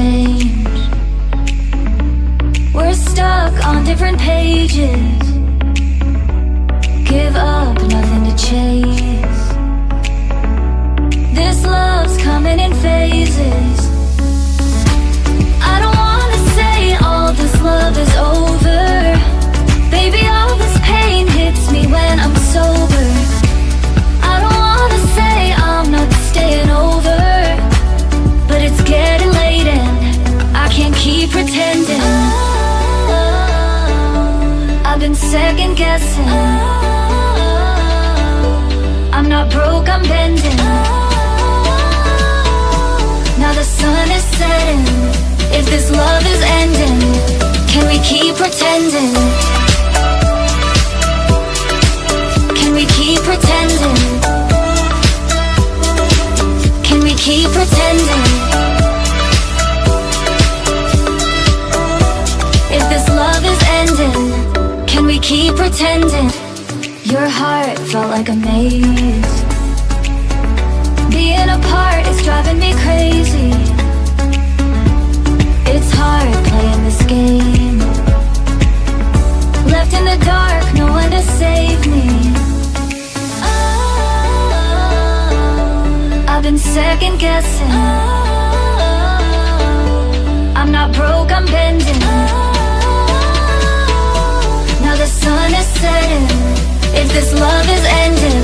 change. We're stuck on different pages. Give up, nothing to chase. This love's coming in phases. I don't wanna say all this love is over. Baby, all this pain hits me when I'm sober. I don't wanna say I'm not staying over, but it's getting late and I can't keep pretending. I've been second guessing. I'm not broke, I'm bending. Now the sun is setting. If this love is ending, can we keep pretending? Can we keep pretending? Can we keep pretending? If this love is ending, can we keep pretending? Your heart felt like a maze. Being apart is driving me crazy. It's hard playing this game. Left in the dark, no one to save me. I've been second guessing. I'm not broke, I'm bending. Now the sun is setting. If this love is ending,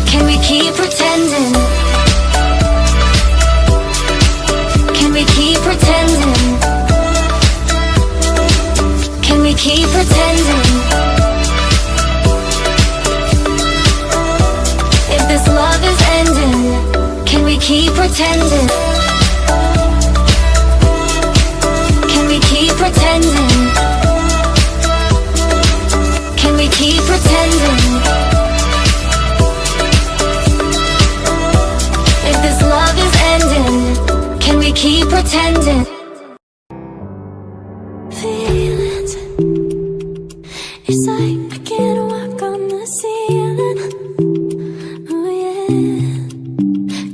can we keep pretending? Can we keep pretending? Can we keep pretending? If this love is ending, can we keep pretending? Can we keep pretending? Can we keep pretending? If this love is ending, can we keep pretending? Feelings, it's like I can't walk on the ceiling. Oh yeah,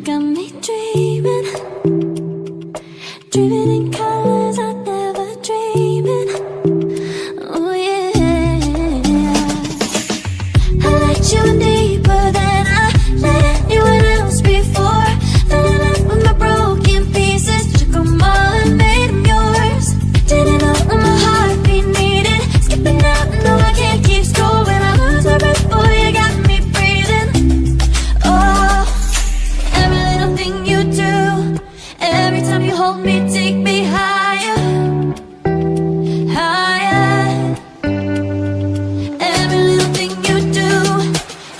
got me dreaming, dreaming in colors I never dreamed in. Oh yeah, I let you in deeper than I let anyone else before. Fell in love with my broken pieces, took them all and made them yours. Didn't know what my heartbeat needed, skipping out, no I can't keep score. When I lose my breath, boy, you got me breathing. Oh, every little thing you do, every time you hold me, take me higher, higher. Every little thing you do,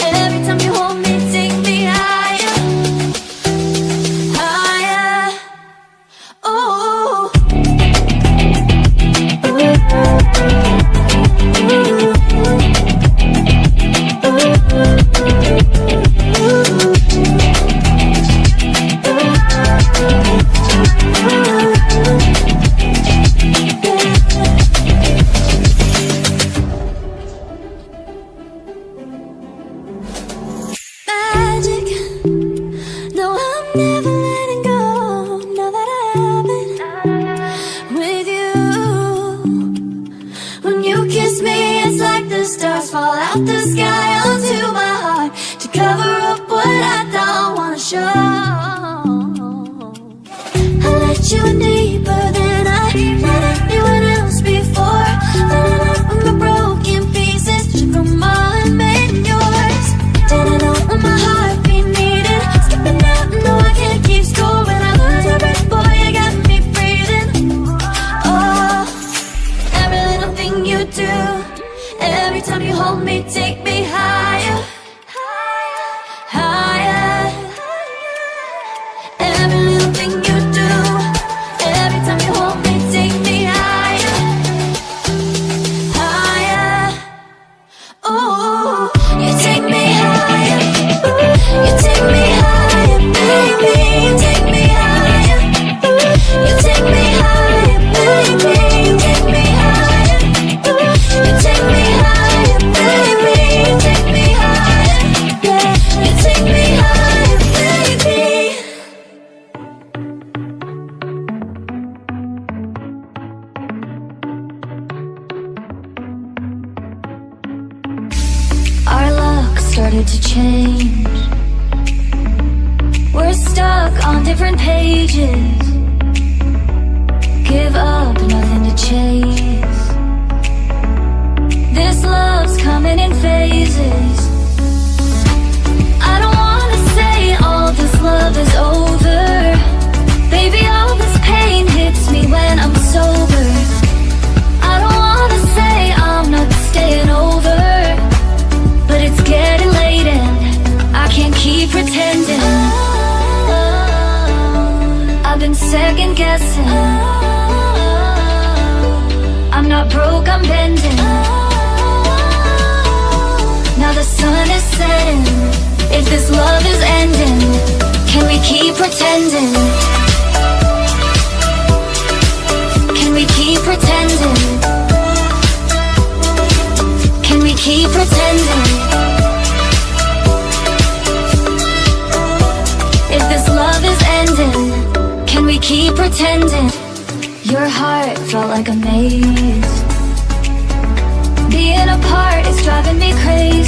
every time you hold me, take me higher, higher. Oh, magic. No, I'm never letting go. Now that I have it with you. When you kiss me, it's like the stars fall out the sky onto my heart to cover up what I don't wanna show. I let you in deeper than I let anyone else before. Fell in love with my broken pieces, took them all and made them yours. Didn't know what my heartbeat needed, skipping out, no I can't keep score. When I lose my breath, boy, you got me breathing. Oh, every little thing you do, every time you hold me, take me higher, higher. Every little thing you do, every time started to change. We're stuck on different pages. Give up, nothing to chase. This love's coming in phases. I don't wanna say all this love is over. Baby, all this pain hits me when I'm sober. I don't wanna say I'm not staying over, but it's getting late and I can't keep pretending. I've been second guessing. I'm not broke, I'm bending. Now the sun is setting. If this love is ending, can we keep pretending? Can we keep pretending? Can we keep pretending? If this love is ending, can we keep pretending? Your heart felt like a maze. Being apart is driving me crazy.